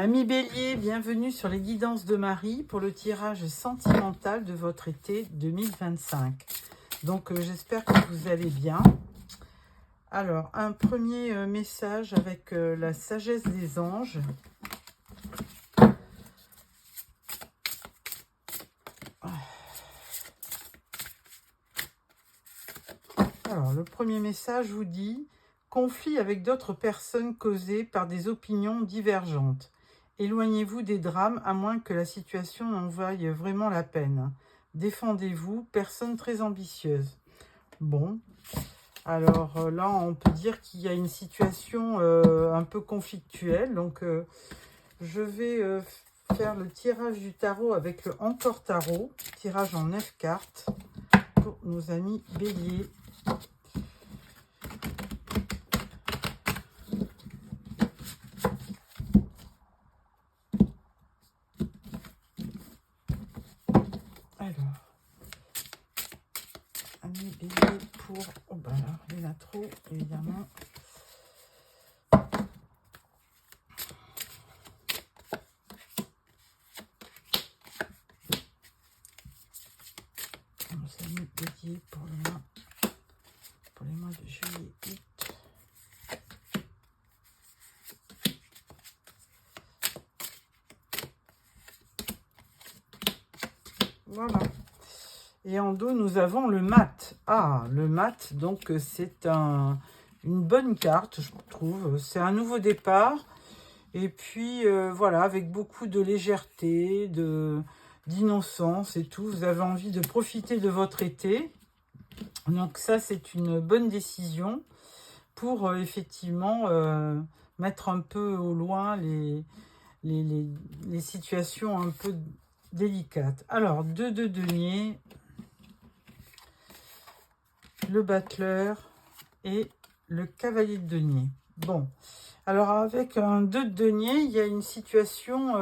Amis Bélier, bienvenue sur les guidances de Marie pour le tirage sentimental de votre été 2025. Donc j'espère que vous allez bien. Alors, un premier message avec la sagesse des anges. Alors, le premier message vous dit « Conflit avec d'autres personnes causées par des opinions divergentes. Éloignez-vous des drames à moins que la situation en vaille vraiment la peine. Défendez-vous, personne très ambitieuse. » Bon, alors là, on peut dire qu'il y a une situation un peu conflictuelle. Donc, je vais faire le tirage du tarot avec le Encore Tarot. Tirage en 9 cartes pour nos amis Bélier. Alors, amis Bélier pour... Oh ben là, il y en a trop, évidemment. Nos amis Bélier pour les mois de juillet et août. Voilà. Et en dos, nous avons le mat. Ah, le mat, donc c'est une bonne carte, je trouve. C'est un nouveau départ. Et puis, voilà, avec beaucoup de légèreté, d'innocence et tout. Vous avez envie de profiter de votre été. Donc ça, c'est une bonne décision pour, effectivement, mettre un peu au loin les situations un peu délicates. Alors, 2 de denier, le battleur et le cavalier de denier. Bon, alors avec un 2 de denier, il y a une situation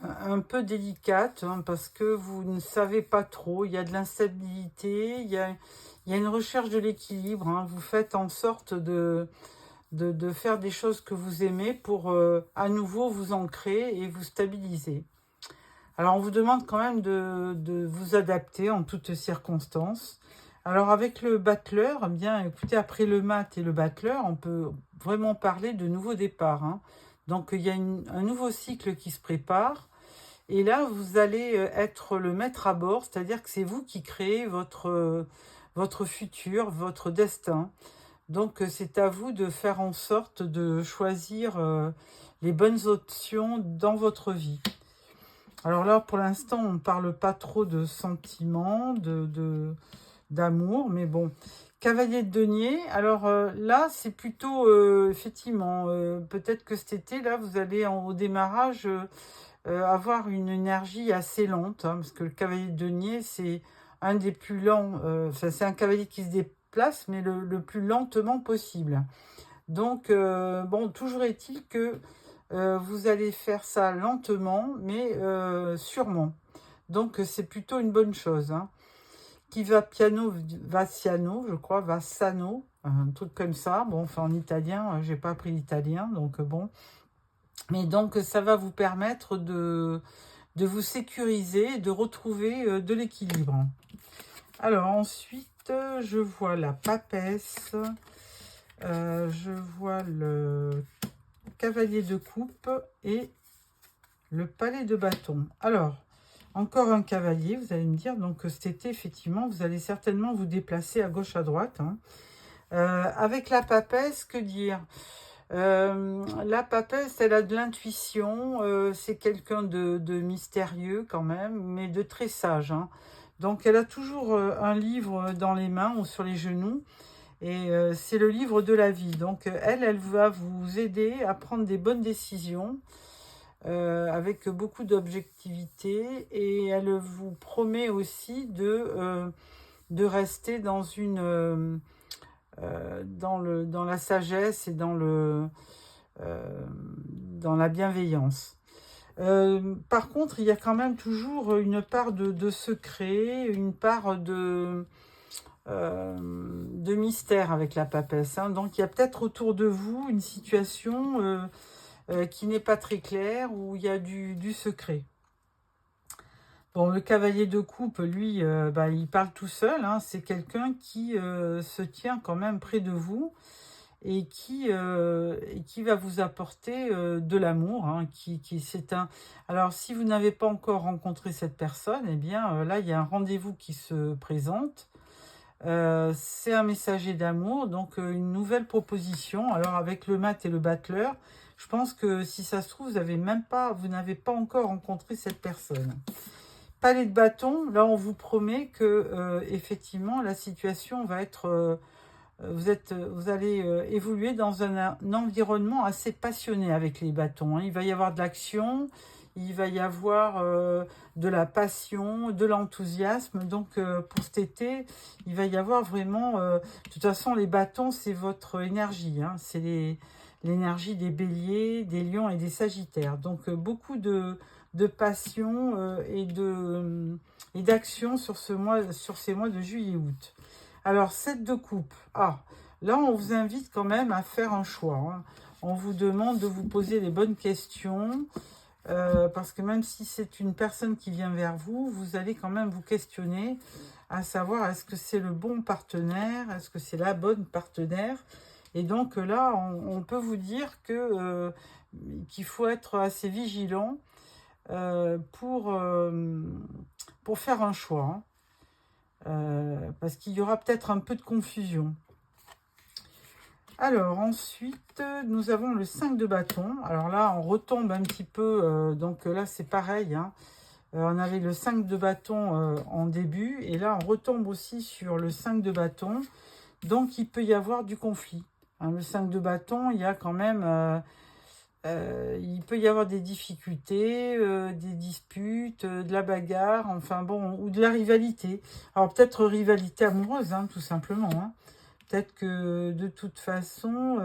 un peu délicate, hein, parce que vous ne savez pas trop, il y a de l'instabilité, il y a une recherche de l'équilibre, hein. Vous faites en sorte de faire des choses que vous aimez pour à nouveau vous ancrer et vous stabiliser. Alors on vous demande quand même de vous adapter en toutes circonstances. Alors avec le battleur, eh bien écoutez, après le mat et le battleur, on peut vraiment parler de nouveau départ, hein. Donc il y a un nouveau cycle qui se prépare. Et là, vous allez être le maître à bord, c'est-à-dire que c'est vous qui créez votre futur, votre destin. Donc c'est à vous de faire en sorte de choisir les bonnes options dans votre vie. Alors là, pour l'instant, on ne parle pas trop de sentiments, d'amour, mais bon. Cavalier de denier, alors là, c'est plutôt, effectivement, peut-être que cet été, là, vous allez au démarrage avoir une énergie assez lente, hein, parce que le cavalier de denier, c'est un des plus lents, c'est un cavalier qui se déplace, mais le plus lentement possible. Donc, bon, toujours est-il que vous allez faire ça lentement, mais sûrement. Donc, c'est plutôt une bonne chose, hein. Qui va piano, va siano, je crois, va sano, un truc comme ça. Bon, enfin, en italien, j'ai pas appris l'italien, donc bon. Mais donc, ça va vous permettre de vous sécuriser, de retrouver de l'équilibre. Alors, ensuite, je vois la papesse. Je vois le cavalier de coupe et le palais de bâton. Alors, encore un cavalier, vous allez me dire. Donc, cet été, effectivement, vous allez certainement vous déplacer à gauche, à droite, hein. Avec la papesse, que dire ? La papesse, elle a de l'intuition. C'est quelqu'un de mystérieux quand même, mais de très sage, hein. Donc, elle a toujours un livre dans les mains ou sur les genoux. Et c'est le livre de la vie. Donc, elle va vous aider à prendre des bonnes décisions avec beaucoup d'objectivité. Et elle vous promet aussi de rester dans dans la sagesse et dans la bienveillance. Par contre, il y a quand même toujours une part de secret, une part de mystère avec la papesse, hein. Donc, il y a peut-être autour de vous une situation qui n'est pas très clair, où il y a du secret. Bon, le cavalier de coupe, lui, il parle tout seul, hein. C'est quelqu'un qui se tient quand même près de vous et qui va vous apporter de l'amour, hein, c'est un... Alors, si vous n'avez pas encore rencontré cette personne, eh bien, là, il y a un rendez-vous qui se présente. C'est un messager d'amour, donc une nouvelle proposition. Alors, avec le mat et le battleur, je pense que si ça se trouve, vous n'avez pas encore rencontré cette personne. Palais de bâton, là, on vous promet que, effectivement, la situation va être... vous allez évoluer dans un environnement assez passionné avec les bâtons, hein. Il va y avoir de l'action, il va y avoir de la passion, de l'enthousiasme. Donc pour cet été, il va y avoir vraiment... de toute façon, les bâtons, c'est votre énergie, hein. C'est l'énergie des béliers, des lions et des sagittaires. Donc beaucoup de passion et d'action sur ces mois de juillet-août. Alors, 7 de coupe. Ah, là, on vous invite quand même à faire un choix, hein. On vous demande de vous poser les bonnes questions, parce que même si c'est une personne qui vient vers vous, vous allez quand même vous questionner, à savoir, est-ce que c'est le bon partenaire? Est-ce que c'est la bonne partenaire? Et donc là, on peut vous dire qu'il faut être assez vigilant pour faire un choix, hein. Parce qu'il y aura peut-être un peu de confusion. Alors, ensuite, nous avons le 5 de bâton. Alors là, on retombe un petit peu, donc là, c'est pareil, hein. On avait le 5 de bâton en début, et là, on retombe aussi sur le 5 de bâton. Donc, il peut y avoir du conflit, hein. Le 5 de bâton, il y a quand même... il peut y avoir des difficultés, des disputes, de la bagarre, enfin bon, ou de la rivalité. Alors peut-être rivalité amoureuse, hein, tout simplement, hein. Peut-être que de toute façon,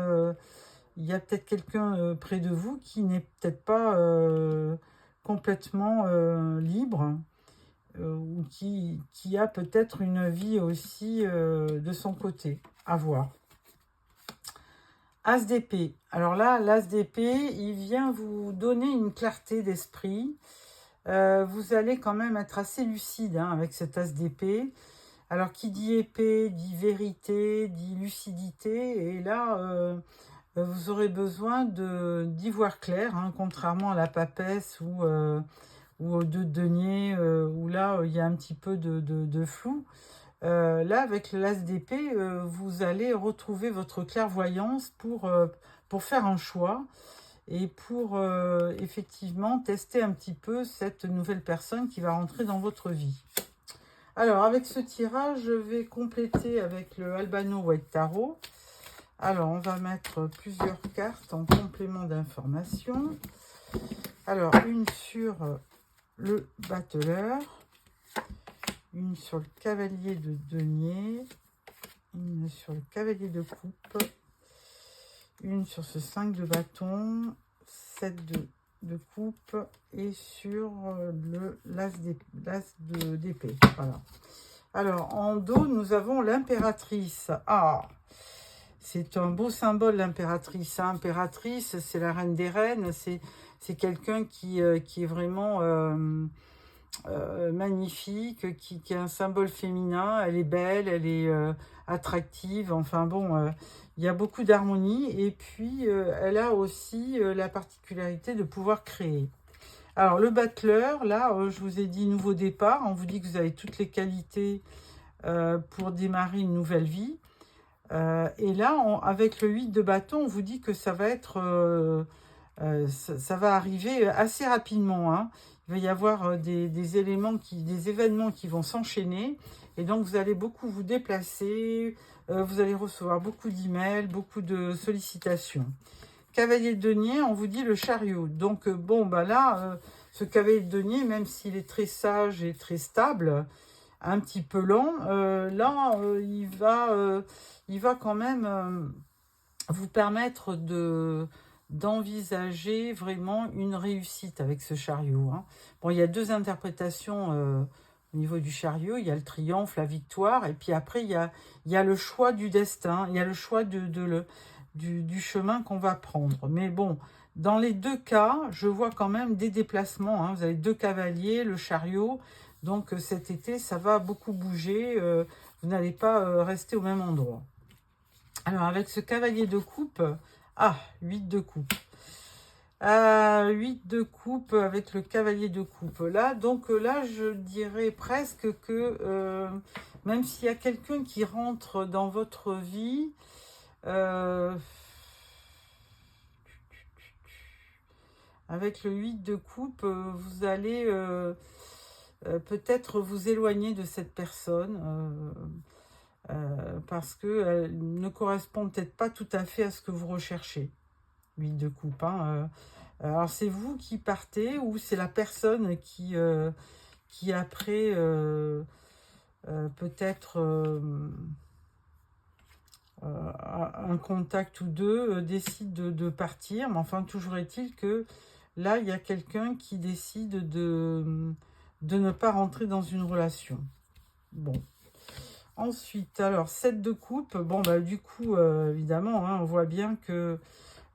il y a peut-être quelqu'un près de vous qui n'est peut-être pas complètement libre, ou qui a peut-être une vie aussi de son côté, à voir. As d'épée. Alors là, l'as d'épée, il vient vous donner une clarté d'esprit. Vous allez quand même être assez lucide, hein, avec cet as d'épée. Alors, qui dit épée, dit vérité, dit lucidité. Et là, vous aurez besoin d'y voir clair, hein, contrairement à la papesse ou aux deux deniers, où là, il y a un petit peu de flou. Là, avec le las d'épée, vous allez retrouver votre clairvoyance pour faire un choix et pour effectivement tester un petit peu cette nouvelle personne qui va rentrer dans votre vie. Alors, avec ce tirage, je vais compléter avec le Albano White Tarot. Alors, on va mettre plusieurs cartes en complément d'information. Alors, une sur le battleur, une sur le cavalier de denier, une sur le cavalier de coupe, une sur ce 5 de bâton, 7 de coupe et sur le l'as d'épée. Voilà. Alors, en dos, nous avons l'impératrice. Ah, c'est un beau symbole, l'impératrice, hein. Impératrice, c'est la reine des reines, c'est quelqu'un qui est vraiment... magnifique, qui est un symbole féminin. Elle est belle, elle est attractive, enfin bon, il y a beaucoup d'harmonie, et puis elle a aussi la particularité de pouvoir créer. Alors le battleur, là, je vous ai dit nouveau départ, on vous dit que vous avez toutes les qualités pour démarrer une nouvelle vie, et là, avec le 8 de bâton, on vous dit que ça va être... ça va arriver assez rapidement, hein. Il va y avoir des événements qui vont s'enchaîner, et donc vous allez beaucoup vous déplacer, vous allez recevoir beaucoup d'emails, beaucoup de sollicitations. Cavalier de denier, on vous dit le chariot. Donc bon, bah là, ce cavalier de denier, même s'il est très sage et très stable, un petit peu lent, là, il va quand même vous permettre d'envisager vraiment une réussite avec ce chariot, hein. Bon, il y a deux interprétations au niveau du chariot. Il y a le triomphe, la victoire, et puis après, il y a le choix du destin, il y a le choix du chemin qu'on va prendre. Mais bon, Dans les deux cas, je vois quand même des déplacements. Hein. Vous avez 2 cavaliers, le chariot. Donc cet été, ça va beaucoup bouger. Vous n'allez pas rester au même endroit. Alors avec ce cavalier de coupe, 8 de coupe. 8 de coupe avec le cavalier de coupe. Là, donc là, je dirais presque que même s'il y a quelqu'un qui rentre dans votre vie, avec le 8 de coupe, vous allez peut-être vous éloigner de cette personne parce qu'elle ne correspond peut-être pas tout à fait à ce que vous recherchez. 8 de coupe. Hein, alors c'est vous qui partez ou c'est la personne qui après peut-être un contact ou deux décide de partir. Mais enfin, toujours est-il que là, il y a quelqu'un qui décide de ne pas rentrer dans une relation. Bon. Ensuite, alors, 7 de coupe. Bon, bah, du coup, évidemment, hein, on voit bien que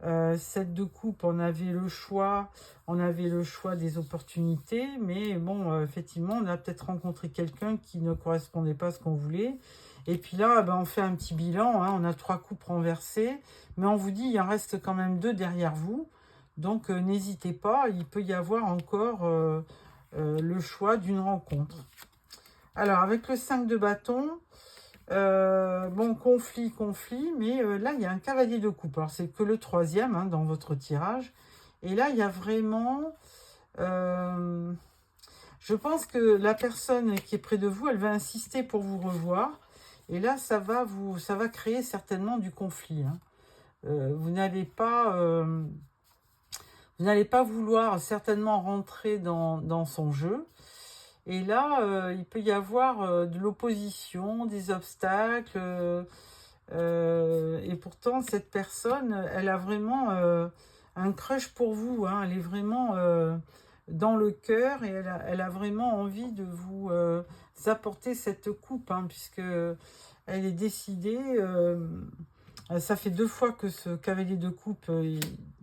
7 de coupe, on avait le choix des opportunités, mais bon, effectivement, on a peut-être rencontré quelqu'un qui ne correspondait pas à ce qu'on voulait. Et puis là, ben, on fait un petit bilan, hein, on a 3 coupes renversées, mais on vous dit, il en reste quand même 2 derrière vous. Donc, n'hésitez pas, il peut y avoir encore le choix d'une rencontre. Alors, avec le 5 de bâton, bon, conflit, mais là, il y a un cavalier de coupe. Alors, c'est que le 3e hein, dans votre tirage. Et là, il y a vraiment... je pense que la personne qui est près de vous, elle va insister pour vous revoir. Et là, ça va créer certainement du conflit. Hein. Vous n'allez pas vouloir certainement rentrer dans son jeu. Et là, il peut y avoir de l'opposition, des obstacles. Et pourtant, cette personne, elle a vraiment un crush pour vous. Hein. Elle est vraiment dans le cœur et elle a vraiment envie de vous apporter cette coupe, hein, puisque elle est décidée. Ça fait 2 fois que ce cavalier de coupe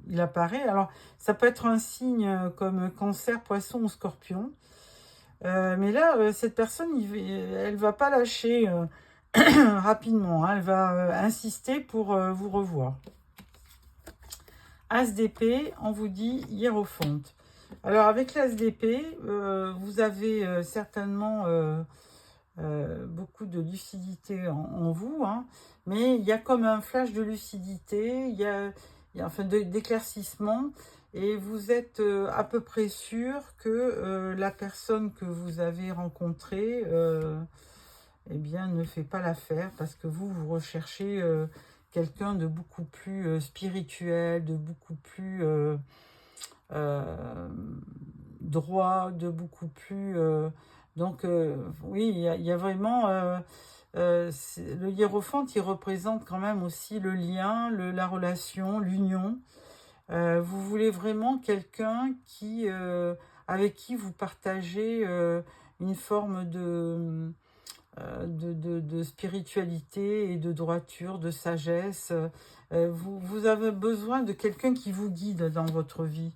il apparaît. Alors, ça peut être un signe comme Cancer, Poisson ou Scorpion. Mais là, cette personne, elle va pas lâcher rapidement. Hein, elle va insister pour vous revoir. As d'épée, on vous dit hiérophante. Alors, avec l'as d'épée, vous avez certainement beaucoup de lucidité en vous. Hein, mais il y a comme un flash de lucidité, il y a enfin d'éclaircissement. Et vous êtes à peu près sûr que la personne que vous avez rencontrée eh bien, ne fait pas l'affaire parce que vous recherchez quelqu'un de beaucoup plus spirituel, de beaucoup plus droit, de beaucoup plus... donc, oui, il y a vraiment... le hiérophante, il représente quand même aussi le lien, la relation, l'union. Vous voulez vraiment quelqu'un avec qui vous partagez une forme de spiritualité et de droiture, de sagesse. Vous avez besoin de quelqu'un qui vous guide dans votre vie.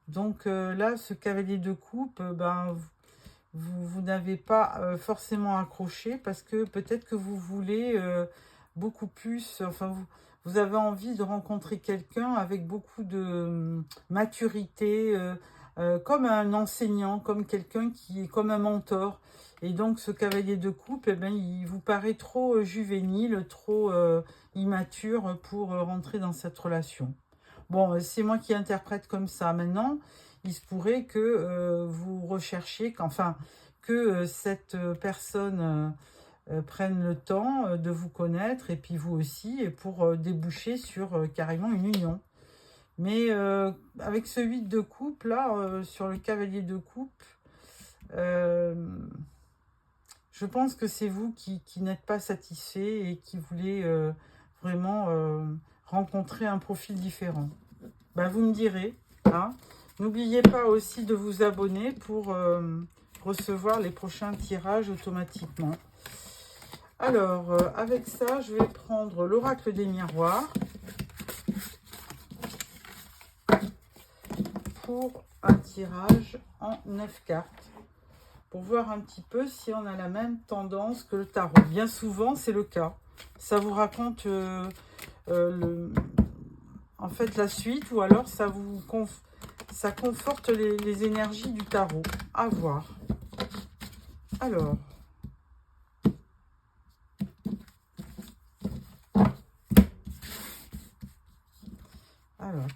Donc là, ce cavalier de coupe, ben, vous n'avez pas forcément accroché parce que peut-être que vous voulez beaucoup plus... Enfin, vous avez envie de rencontrer quelqu'un avec beaucoup de maturité, comme un enseignant, comme quelqu'un qui est comme un mentor. Et donc, ce cavalier de coupe, eh ben, il vous paraît trop juvénile, trop immature pour rentrer dans cette relation. Bon, c'est moi qui interprète comme ça. Maintenant, il se pourrait que vous recherchiez, que cette personne prenne le temps de vous connaître, et puis vous aussi, et pour déboucher sur carrément une union. Mais avec ce 8 de coupe, là, sur le cavalier de coupe, je pense que c'est vous qui n'êtes pas satisfait et qui voulez vraiment rencontrer un profil différent. Ben, vous me direz. Hein. N'oubliez pas aussi de vous abonner pour recevoir les prochains tirages automatiquement. Alors, avec ça, je vais prendre l'oracle des miroirs. pour un tirage en 9 cartes. Pour voir un petit peu si on a la même tendance que le tarot. Bien souvent, c'est le cas. Ça vous raconte en fait la suite, ou alors ça conforte les énergies du tarot. À voir. Alors,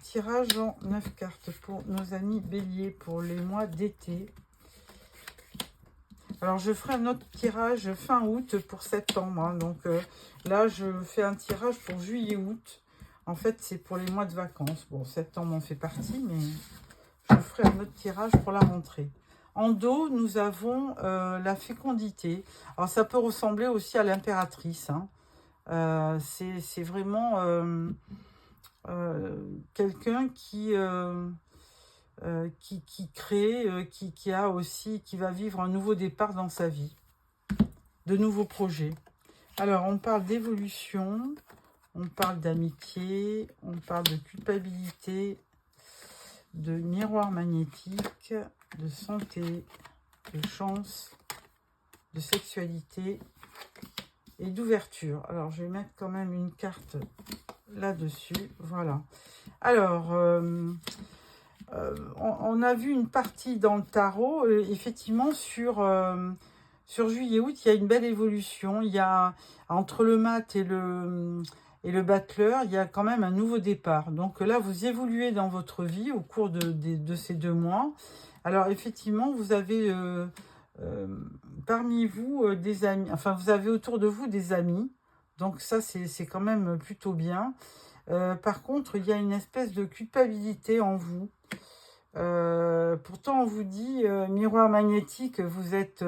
tirage en 9 cartes pour nos amis béliers pour les mois d'été. Alors, je ferai un autre tirage fin août pour septembre. Hein. Donc, là, je fais un tirage pour juillet-août. En fait, c'est pour les mois de vacances. Bon, septembre en fait partie, mais je ferai un autre tirage pour la rentrée. En dos, nous avons la fécondité. Alors, ça peut ressembler aussi à l'impératrice. Hein. C'est vraiment quelqu'un qui crée, qui va vivre un nouveau départ dans sa vie, de nouveaux projets. Alors, on parle d'évolution, on parle d'amitié, on parle de culpabilité, de miroir magnétique, de santé, de chance, de sexualité et d'ouverture. Alors, je vais mettre quand même une carte là-dessus. Voilà. Alors, on a vu une partie dans le tarot. Effectivement, sur juillet-août, il y a une belle évolution. Il y a, entre le mat et le battleur, il y a quand même un nouveau départ. Donc là, vous évoluez dans votre vie au cours de ces 2 mois. Alors, effectivement, vous avez parmi vous des amis. Enfin, vous avez autour de vous des amis. Donc ça, c'est quand même plutôt bien. Par contre, il y a une espèce de culpabilité en vous. Pourtant, on vous dit, miroir magnétique, vous êtes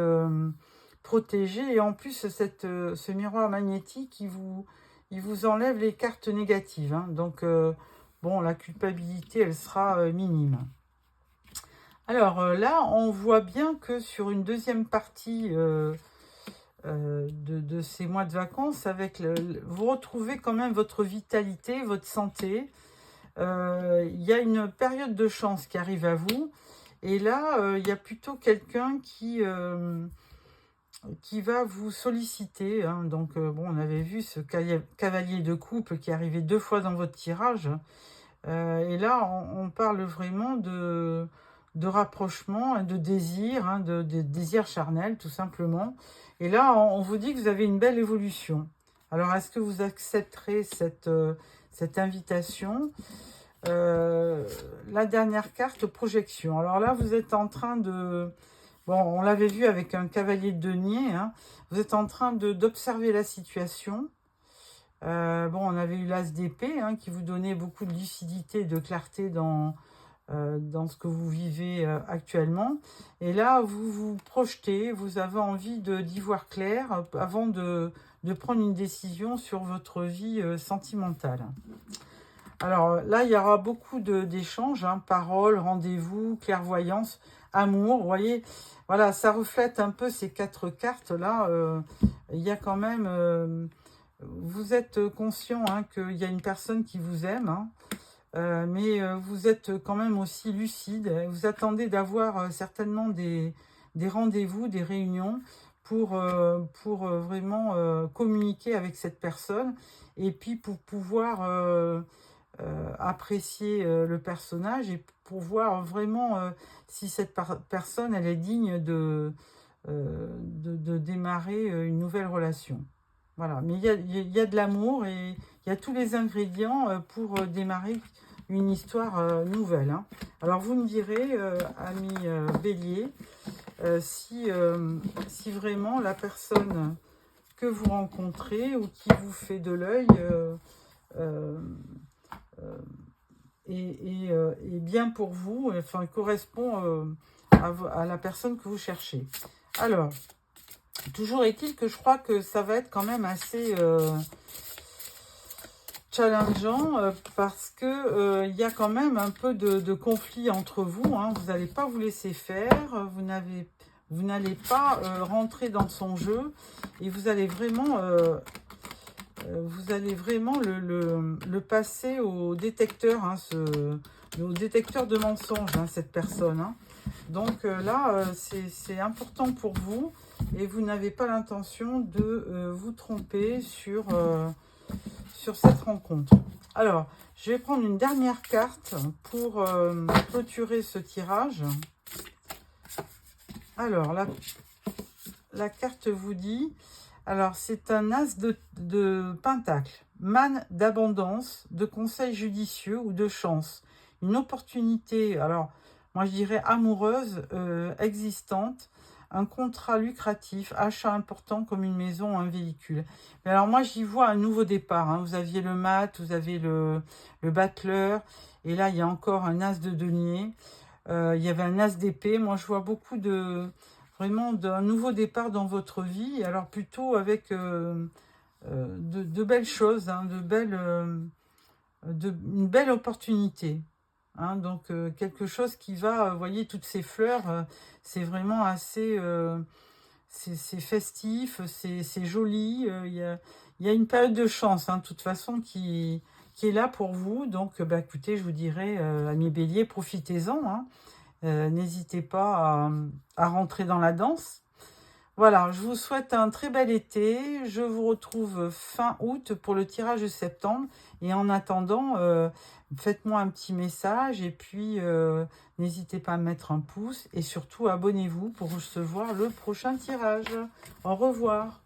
protégé. Et en plus, ce miroir magnétique, il vous enlève les cartes négatives. Hein. Donc, bon, la culpabilité, elle sera minime. Alors là, on voit bien que sur une deuxième partie de ces mois de vacances, vous retrouvez quand même votre vitalité, votre santé. Il y a une période de chance qui arrive à vous. Et là, il y a plutôt quelqu'un qui va vous solliciter. Hein. Donc, bon, on avait vu ce cavalier de coupe qui est arrivé 2 fois dans votre tirage. Et là, on parle vraiment de rapprochement, de désir, hein, de désir charnel, tout simplement. Et là, on vous dit que vous avez une belle évolution. Alors, est-ce que vous accepterez cette invitation ? La dernière carte, projection. Alors là, vous êtes en train de... Bon, on l'avait vu avec un cavalier de denier. Hein, vous êtes en train d'observer la situation. Bon, on avait eu l'as d'épée hein, qui vous donnait beaucoup de lucidité, de clarté dans ce que vous vivez actuellement. Et là, vous vous projetez, vous avez envie d'y voir clair avant de prendre une décision sur votre vie sentimentale. Alors là, il y aura beaucoup d'échanges, hein, paroles, rendez-vous, clairvoyance, amour. Vous voyez, voilà, ça reflète un peu ces 4 cartes-là. Il y a quand même... vous êtes conscient hein, qu'il y a une personne qui vous aime, hein, mais vous êtes quand même aussi lucide. Vous attendez d'avoir certainement des rendez-vous, des réunions pour vraiment communiquer avec cette personne et puis pour pouvoir apprécier le personnage et pour voir vraiment si cette personne elle est digne de démarrer une nouvelle relation. Voilà, mais il y a de l'amour et il y a tous les ingrédients pour démarrer une histoire nouvelle. Hein. Alors vous me direz, ami Bélier, si vraiment la personne que vous rencontrez ou qui vous fait de l'œil est bien pour vous, enfin correspond à la personne que vous cherchez. Alors, toujours est-il que je crois que ça va être quand même assez challengeant parce que il y a quand même un peu de conflit entre vous. Hein. Vous n'allez pas vous laisser faire, vous n'allez pas rentrer dans son jeu et vous allez vraiment le passer au détecteur, hein, au détecteur de mensonges, hein, cette personne. Hein. Donc là, c'est important pour vous et vous n'avez pas l'intention de vous tromper sur cette rencontre. Alors, je vais prendre une dernière carte pour clôturer ce tirage. Alors, la carte vous dit, alors c'est un as de pentacle, manne d'abondance, de conseils judicieux ou de chance. Une opportunité, alors moi je dirais amoureuse, existante, un contrat lucratif, achat important comme une maison ou un véhicule. Mais alors moi j'y vois un nouveau départ. Hein. Vous aviez le mat, vous avez le battleur, et là il y a encore un as de denier. Il y avait un as d'épée. Moi je vois beaucoup vraiment d'un nouveau départ dans votre vie. Alors plutôt avec de belles choses, hein, une belle opportunité. Hein, donc quelque chose qui va, vous voyez, toutes ces fleurs, c'est vraiment assez, c'est festif, c'est joli. Il y a une période de chance, hein, de toute façon, qui est là pour vous. Donc, bah, écoutez, je vous dirais, amis béliers, profitez-en. Hein. N'hésitez pas à rentrer dans la danse. Voilà, je vous souhaite un très bel été. Je vous retrouve fin août pour le tirage de septembre. Et en attendant, faites-moi un petit message et puis n'hésitez pas à mettre un pouce. Et surtout, abonnez-vous pour recevoir le prochain tirage. Au revoir.